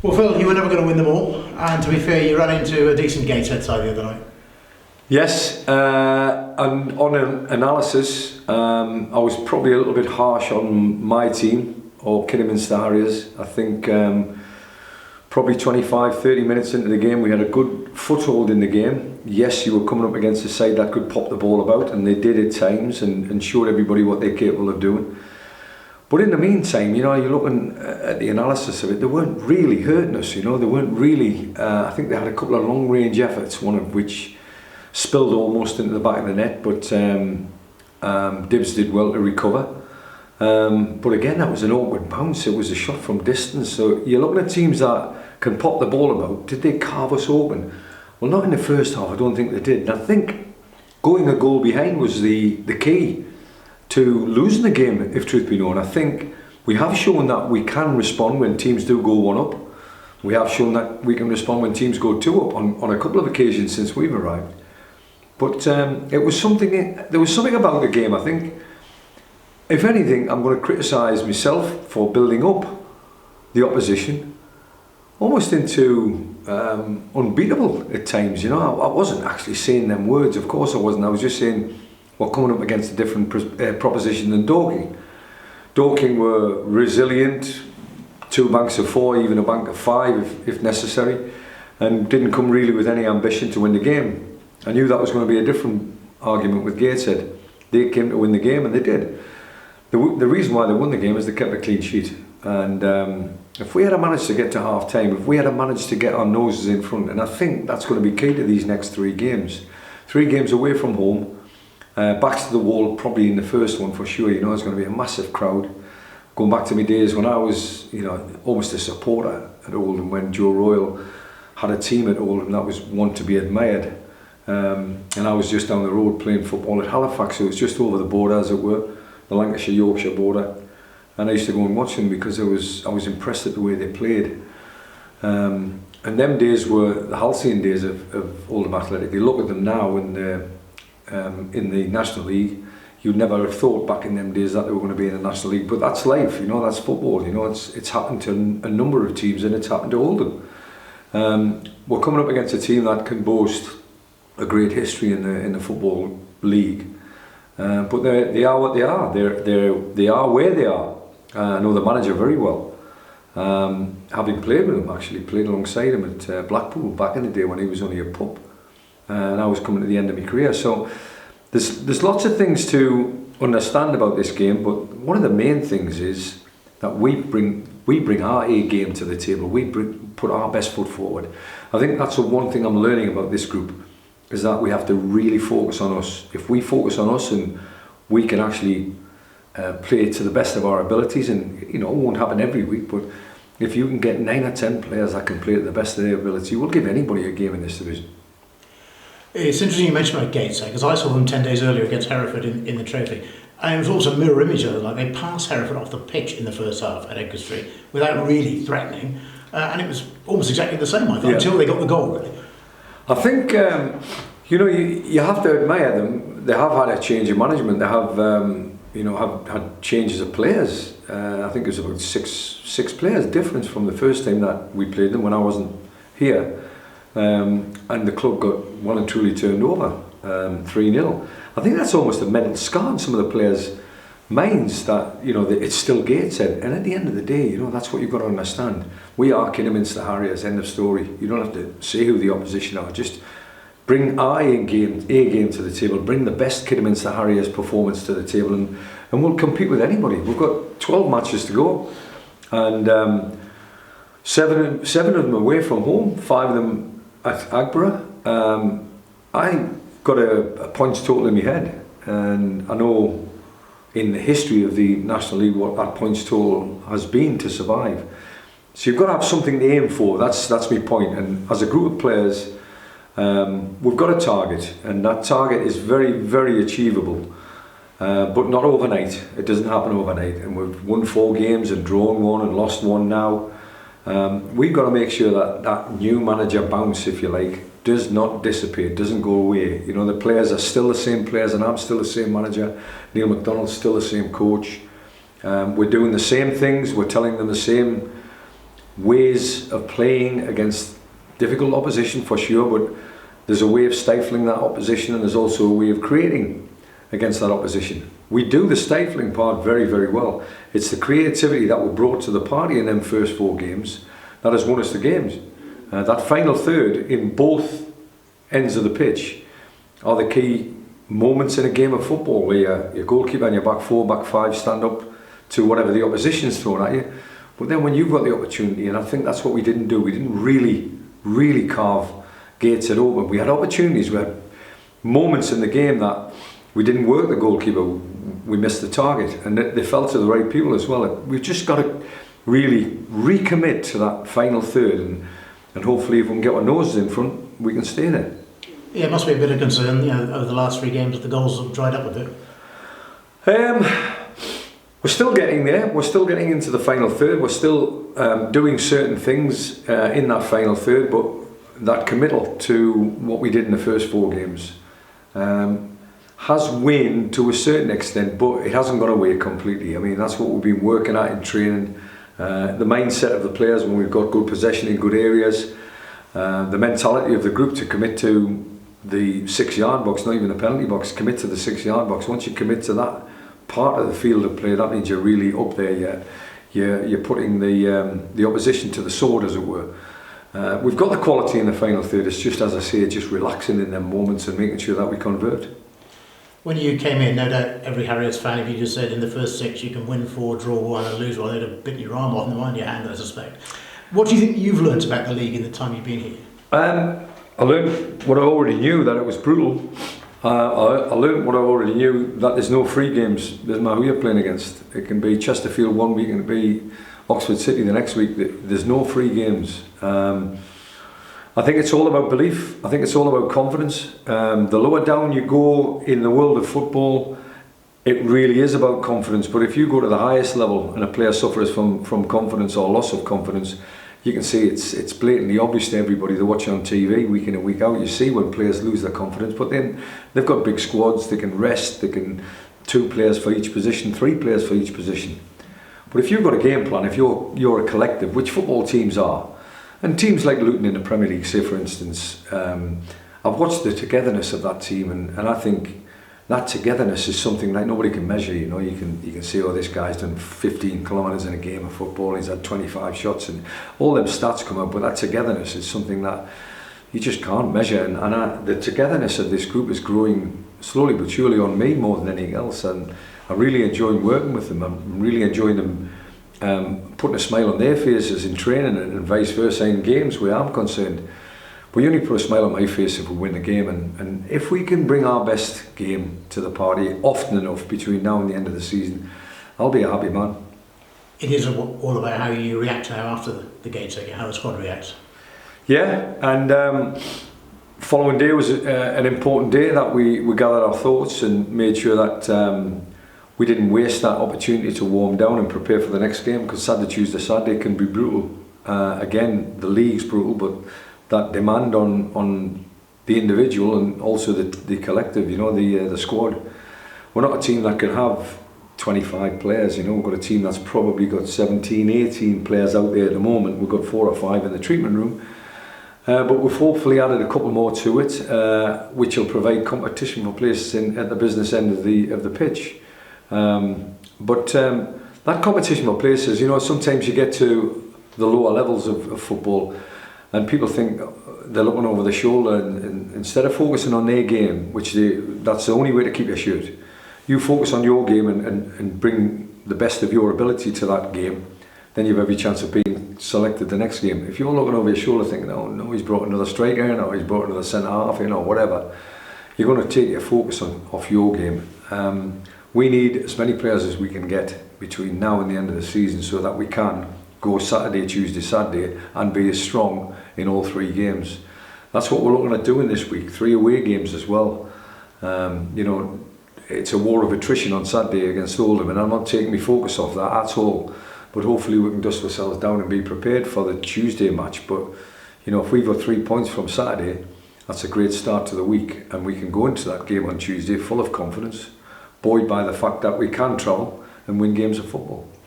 Well, Phil, you were never going to win them all, and to be fair, you ran into a decent Gateshead side the other night. Yes, and on an analysis, I was probably a little bit harsh on my team, or Kidderminster Harriers. I think probably 25-30 minutes into the game, we had a good foothold in the game. Yes, you were coming up against a side that could pop the ball about, and they did at times, and showed everybody what they're capable of doing. But in the meantime, you're looking at the analysis of it, they weren't really hurting us, they weren't really, I think they had a couple of long range efforts, one of which spilled almost into the back of the net, but Dibs did well to recover. But again, that was an awkward bounce, it was a shot from distance, so you're looking at teams that can pop the ball about. Did they carve us open? Well, not in the first half, I don't think they did. And I think going a goal behind was the key to losing the game, if truth be known. I think we have shown that we can respond when teams do go one up. We have shown that we can respond when teams go two up on a couple of occasions since we've arrived. But there was something about the game. I think, if anything, I'm going to criticise myself for building up the opposition almost into unbeatable at times. I wasn't actually saying them words, of course I wasn't. I was just saying we're coming up against a different proposition than Dorking. Dorking were resilient, 2 banks of 4, even a bank of 5 if necessary, and didn't come really with any ambition to win the game. I knew that was going to be a different argument with Gateshead. They came to win the game, and they did. The reason why they won the game is they kept a clean sheet, and if we had managed to get to half time, if we had managed to get our noses in front, and I think that's going to be key to these next 3 games. 3 games away from home, backs to the wall probably in the first one for sure. It's going to be a massive crowd. Going back to my days when I was almost a supporter at Oldham, when Joe Royal had a team at Oldham that was one to be admired, and I was just down the road playing football at Halifax, so it was just over the border, as it were, the Lancashire-Yorkshire border, and I used to go and watch them because I was impressed at the way they played. And them days were the halcyon days of Oldham Athletic. You look at them now in the National League, you'd never have thought back in them days that they were going to be in the National League, but that's life, that's football, it's happened to a number of teams, and it's happened to Oldham. We're coming up against a team that can boast a great history in the football league, but they are what they are. They are where they are. I know the manager very well, having played with him, actually played alongside him at Blackpool back in the day when he was only a pup, and I was coming to the end of my career. So there's lots of things to understand about this game, but one of the main things is that we bring our A game to the table. We put our best foot forward. I think that's the one thing I'm learning about this group, is that we have to really focus on us. If we focus on us, and we can actually play to the best of our abilities, and it won't happen every week, but if you can get 9 or 10 players that can play to the best of their ability, we'll give anybody a game in this division. It's interesting you mentioned about Gateshead, because I saw them 10 days earlier against Hereford in the trophy, and it was also a mirror image of them. Like, they passed Hereford off the pitch in the first half at Edgar Street without really threatening, and it was almost exactly the same, I thought, until they got the goal, really. I think you have to admire them. They have had a change of management. They have have had changes of players. I think it was about six players difference from the first time that we played them when I wasn't here, and the club got well and truly turned over 3-0. I think that's almost a mental scar on some of the players' minds, that it's still Gateshead, and at the end of the day, that's what you've got to understand. We are Kidderminster Harriers, end of story. You don't have to say who the opposition are, just bring our A game to the table, bring the best Kidderminster Harriers performance to the table, and we'll compete with anybody. We've got 12 matches to go, and seven of them away from home, 5 of them at Agborough. I got a points total in my head, and I know in the history of the National League what that points total has been to survive. So you've got to have something to aim for. That's my point. And as a group of players, we've got a target, and that target is very, very achievable, but not overnight. It doesn't happen overnight, and we've won 4 games and drawn 1 and lost 1 now. We've got to make sure that that new manager bounce, if you like, does not dissipate, doesn't go away. The players are still the same players, and I'm still the same manager. Neil McDonald's still the same coach. We're doing the same things. We're telling them the same ways of playing against difficult opposition for sure, but there's a way of stifling that opposition, and there's also a way of creating against that opposition. We do the stifling part very, very well. It's the creativity that we brought to the party in them first 4 games that has won us the games. That final third in both ends of the pitch are the key moments in a game of football, where your goalkeeper and your back 4, back 5 stand up to whatever the opposition's thrown at you. But then when you've got the opportunity, and I think that's what we didn't do, we didn't really carve gates at open. We had opportunities, we had moments in the game that we didn't work the goalkeeper, we missed the target, and they fell to the right people as well. We've just got to really recommit to that final third, and hopefully if we can get our noses in front, we can stay there. Yeah, it must be a bit of concern, over the last 3 games that the goals have dried up a bit. We're still getting there. We're still getting into the final third. We're still doing certain things in that final third, but that committal to what we did in the first 4 games has waned to a certain extent, but it hasn't gone away completely. I mean, that's what we've been working at in training. The mindset of the players when we've got good possession in good areas, the mentality of the group to commit to the 6-yard box, not even the penalty box, commit to the 6-yard box. Once you commit to that part of the field of play, that means you're really up there. You're putting the opposition to the sword, as it were. We've got the quality in the final third. It's just, as I say, just relaxing in them moments and making sure that we convert. When you came in, no doubt every Harriers fan, if you just said in the first 6 you can win 4, draw 1 and lose 1, they'd have bitten your arm off and the one in your hand, I suspect. What do you think you've learnt about the league in the time you've been here? I learned what I already knew, that it was brutal. I learned what I already knew, that there's no free games. Doesn't matter who you're playing against. It can be Chesterfield one week and it can be Oxford City the next week. There's no free games. I think it's all about belief. I think it's all about confidence. The lower down you go in the world of football, it really is about confidence. But if you go to the highest level and a player suffers from confidence or loss of confidence, you can see it's blatantly obvious to everybody. They watch on TV week in and week out. You see when players lose their confidence, but then they've got big squads. They can rest. They can 2 players for each position, 3 players for each position. But if you've got a game plan, if you're a collective, which football teams are, and teams like Luton in the Premier League, say for instance, I've watched the togetherness of that team, and I think that togetherness is something that nobody can measure. You know, you can say, oh, this guy's done 15 kilometres in a game of football, he's had 25 shots, and all them stats come out, but that togetherness is something that you just can't measure, and the togetherness of this group is growing slowly but surely on me more than anything else, and I really enjoy working with them. I'm really enjoying them putting a smile on their faces in training, and vice versa in games where I'm concerned. But you only put a smile on my face if we win the game, and if we can bring our best game to the party often enough between now and the end of the season, I'll be a happy man. It is all about how you react now after the game's taken, how the squad reacts. Yeah, and following day was an important day that we gathered our thoughts and made sure that we didn't waste that opportunity to warm down and prepare for the next game, because Saturday can be brutal. Again, the league's brutal, but that demand on the individual and also the collective, you know, the squad. We're not a team that can have 25 players, you know. We've got a team that's probably got 17, 18 players out there at the moment. We've got 4 or 5 in the treatment room. But we've hopefully added a couple more to it, which will provide competition for places at the business end of the pitch. But that competition for places, you know, sometimes you get to the lower levels of football and people think they're looking over the shoulder, and instead of focusing on their game, that's the only way to keep your shirt, you focus on your game and bring the best of your ability to that game, then you have every chance of being selected the next game. If you're looking over your shoulder thinking, oh no, he's brought another striker in, or he's brought another centre half in, or whatever, you're going to take your focus off your game. We need as many players as we can get between now and the end of the season so that we can go Saturday, Tuesday, Saturday and be as strong in all 3 games. That's what we're looking at doing this week, 3 away games as well. You know, it's a war of attrition on Saturday against Oldham, and I'm not taking my focus off that at all. But hopefully we can dust ourselves down and be prepared for the Tuesday match. But you know, if we've got 3 points from Saturday, that's a great start to the week, and we can go into that game on Tuesday full of confidence, buoyed by the fact that we can travel and win games of football.